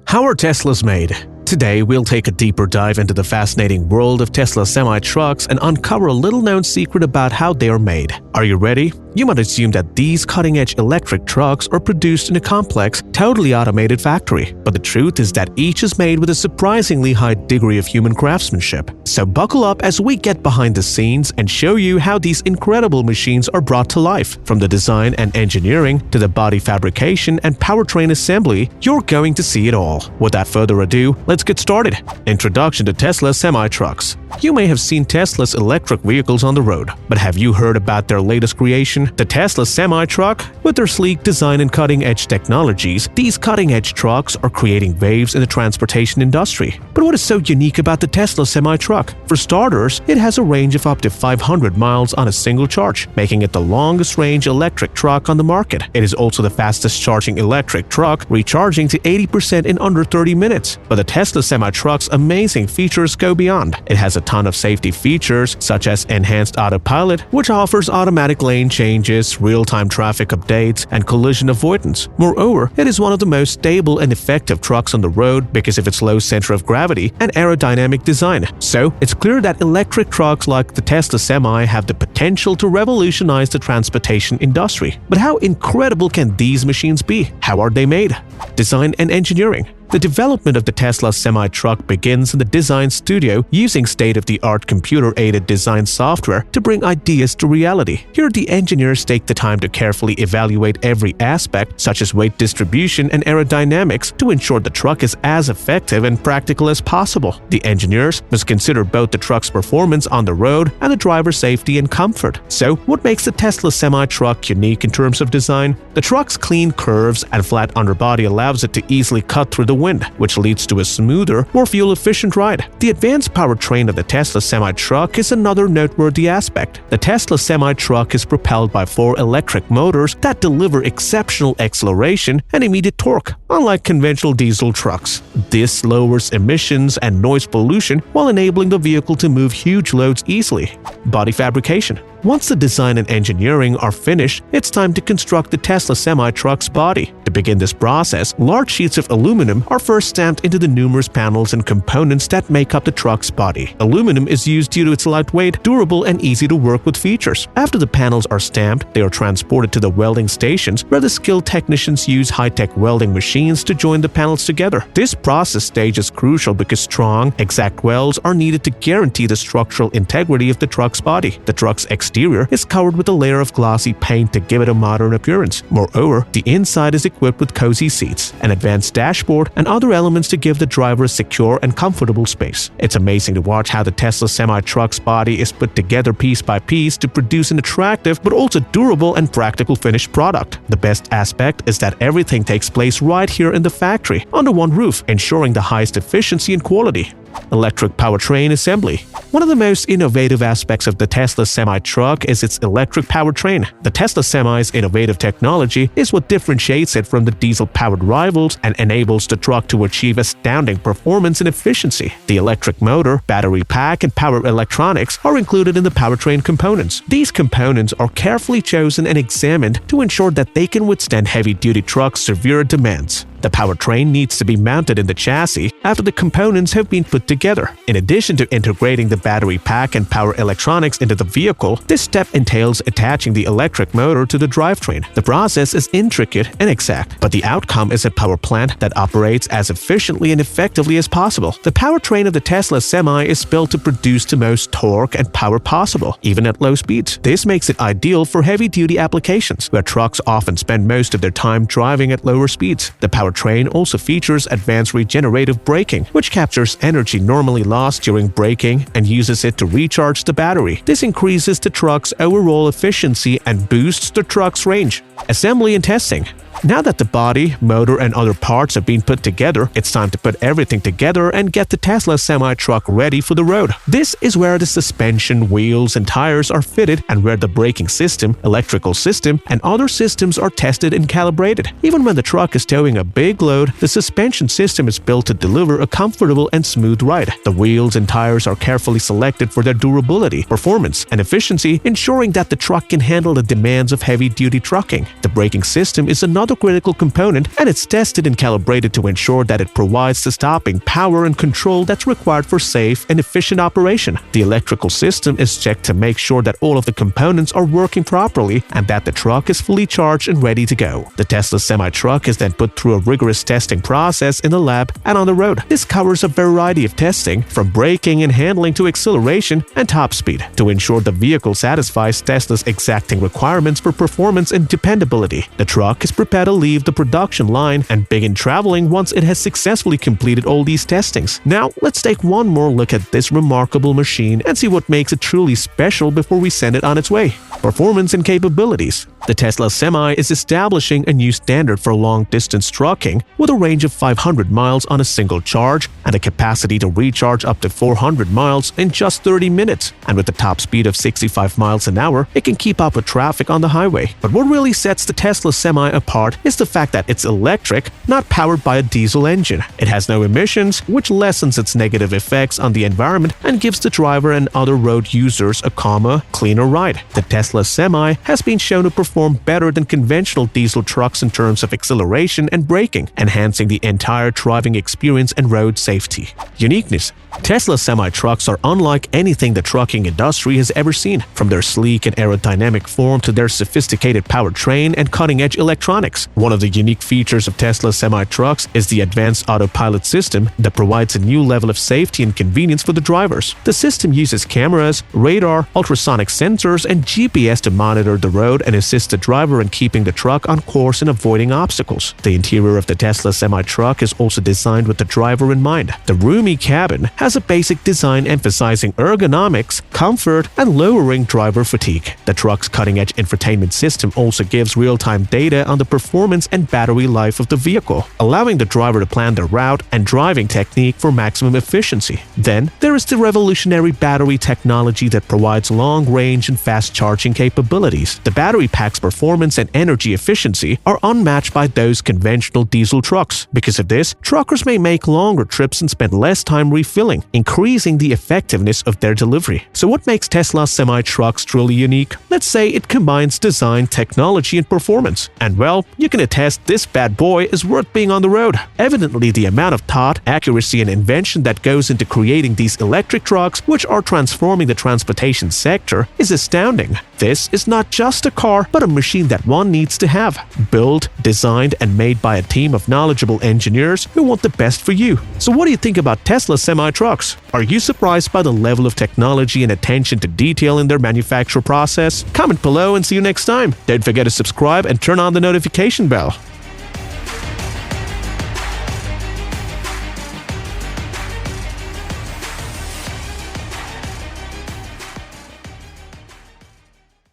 How are Teslas made? Today, we'll take a deeper dive into the fascinating world of Tesla semi-trucks and uncover a little-known secret about how they are made. Are you ready? You might assume that these cutting-edge electric trucks are produced in a complex, totally automated factory. But the truth is that each is made with a surprisingly high degree of human craftsmanship. So buckle up as we get behind the scenes and show you how these incredible machines are brought to life. From the design and engineering to the body fabrication and powertrain assembly, you're going to see it all. Without further ado, let's get started. Introduction to Tesla semi-trucks. You may have seen Tesla's electric vehicles on the road, but have you heard about their latest creation, the Tesla semi-truck? With their sleek design and cutting-edge technologies, these cutting-edge trucks are creating waves in the transportation industry. But what is so unique about the Tesla semi-truck? For starters, it has a range of up to 500 miles on a single charge, making it the longest-range electric truck on the market. It is also the fastest-charging electric truck, recharging to 80% in under 30 minutes. But the Tesla semi-truck's amazing features go beyond. It has a ton of safety features such as enhanced autopilot, which offers automatic lane changes, real-time traffic updates, and collision avoidance. Moreover, it is one of the most stable and effective trucks on the road because of its low center of gravity and aerodynamic design. So, it's clear that electric trucks like the Tesla Semi have the potential to revolutionize the transportation industry. But how incredible can these machines be? How are they made? Design and engineering. The development of the Tesla semi-truck begins in the design studio using state-of-the-art computer-aided design software to bring ideas to reality. Here, the engineers take the time to carefully evaluate every aspect, such as weight distribution and aerodynamics, to ensure the truck is as effective and practical as possible. The engineers must consider both the truck's performance on the road and the driver's safety and comfort. So, what makes the Tesla semi-truck unique in terms of design? The truck's clean curves and flat underbody allows it to easily cut through the wind, which leads to a smoother, more fuel-efficient ride. The advanced powertrain of the Tesla semi-truck is another noteworthy aspect. The Tesla semi-truck is propelled by 4 electric motors that deliver exceptional acceleration and immediate torque, unlike conventional diesel trucks. This lowers emissions and noise pollution while enabling the vehicle to move huge loads easily. Body fabrication. Once the design and engineering are finished, it's time to construct the Tesla semi-truck's body. To begin this process, large sheets of aluminum are first stamped into the numerous panels and components that make up the truck's body. Aluminum is used due to its lightweight, durable, and easy to work with features. After the panels are stamped, they are transported to the welding stations where the skilled technicians use high-tech welding machines to join the panels together. This process stage is crucial because strong, exact welds are needed to guarantee the structural integrity of the truck's body. The truck's exterior is covered with a layer of glossy paint to give it a modern appearance. Moreover, the inside is equipped with cozy seats, an advanced dashboard, and other elements to give the driver a secure and comfortable space. It's amazing to watch how the Tesla semi-truck's body is put together piece by piece to produce an attractive but also durable and practical finished product. The best aspect is that everything takes place right here in the factory, under one roof, ensuring the highest efficiency and quality. Electric powertrain assembly. One of the most innovative aspects of the Tesla semi-truck is its electric powertrain. The Tesla Semi's innovative technology is what differentiates it from the diesel-powered rivals and enables the truck to achieve astounding performance and efficiency. The electric motor, battery pack, and power electronics are included in the powertrain components. These components are carefully chosen and examined to ensure that they can withstand heavy-duty trucks' severe demands. The powertrain needs to be mounted in the chassis after the components have been put together. In addition to integrating the battery pack and power electronics into the vehicle, this step entails attaching the electric motor to the drivetrain. The process is intricate and exact, but the outcome is a power plant that operates as efficiently and effectively as possible. The powertrain of the Tesla Semi is built to produce the most torque and power possible, even at low speeds. This makes it ideal for heavy-duty applications, where trucks often spend most of their time driving at lower speeds. The powertrain also features advanced regenerative braking, which captures energy normally lost during braking and uses it to recharge the battery. This increases the truck's overall efficiency and boosts the truck's range. Assembly and testing. Now that the body, motor, and other parts have been put together, it's time to put everything together and get the Tesla semi-truck ready for the road. This is where the suspension, wheels, and tires are fitted and where the braking system, electrical system, and other systems are tested and calibrated. Even when the truck is towing a big load, the suspension system is built to deliver a comfortable and smooth ride. The wheels and tires are carefully selected for their durability, performance, and efficiency, ensuring that the truck can handle the demands of heavy-duty trucking. The braking system is another the critical component, and it's tested and calibrated to ensure that it provides the stopping power and control that's required for safe and efficient operation. The electrical system is checked to make sure that all of the components are working properly and that the truck is fully charged and ready to go. The Tesla semi-truck is then put through a rigorous testing process in the lab and on the road. This covers a variety of testing, from braking and handling to acceleration and top speed, to ensure the vehicle satisfies Tesla's exacting requirements for performance and dependability. The truck is prepared to leave the production line and begin traveling once it has successfully completed all these testings. Now, let's take one more look at this remarkable machine and see what makes it truly special before we send it on its way. Performance and capabilities. The Tesla Semi is establishing a new standard for long-distance trucking with a range of 500 miles on a single charge and a capacity to recharge up to 400 miles in just 30 minutes. And with a top speed of 65 miles an hour, it can keep up with traffic on the highway. But what really sets the Tesla Semi apart is the fact that it's electric, not powered by a diesel engine. It has no emissions, which lessens its negative effects on the environment and gives the driver and other road users a calmer, cleaner ride. The Tesla Semi has been shown to perform better than conventional diesel trucks in terms of acceleration and braking, enhancing the entire driving experience and road safety. Uniqueness. Tesla semi-trucks are unlike anything the trucking industry has ever seen, from their sleek and aerodynamic form to their sophisticated powertrain and cutting-edge electronics. One of the unique features of Tesla semi-trucks is the advanced autopilot system that provides a new level of safety and convenience for the drivers. The system uses cameras, radar, ultrasonic sensors, and GPS to monitor the road and assist the driver in keeping the truck on course and avoiding obstacles. The interior of the Tesla semi-truck is also designed with the driver in mind. The roomy cabin has a basic design emphasizing ergonomics, comfort, and lowering driver fatigue. The truck's cutting-edge infotainment system also gives real-time data on the performance and battery life of the vehicle, allowing the driver to plan their route and driving technique for maximum efficiency. Then, there is the revolutionary battery technology that provides long-range and fast-charging capabilities. The battery pack's performance and energy efficiency are unmatched by those conventional diesel trucks. Because of this, truckers may make longer trips and spend less time refilling, increasing the effectiveness of their delivery. So what makes Tesla semi-trucks truly unique? Let's say it combines design, technology, and performance. And well, you can attest this bad boy is worth being on the road. Evidently, the amount of thought, accuracy, and invention that goes into creating these electric trucks, which are transforming the transportation sector, is astounding. This is not just a car, but a machine that one needs to have. Built, designed, and made by a team of knowledgeable engineers who want the best for you. So what do you think about Tesla semi-trucks? Are you surprised by the level of technology and attention to detail in their manufacture process? Comment below and see you next time. Don't forget to subscribe and turn on the notification bell.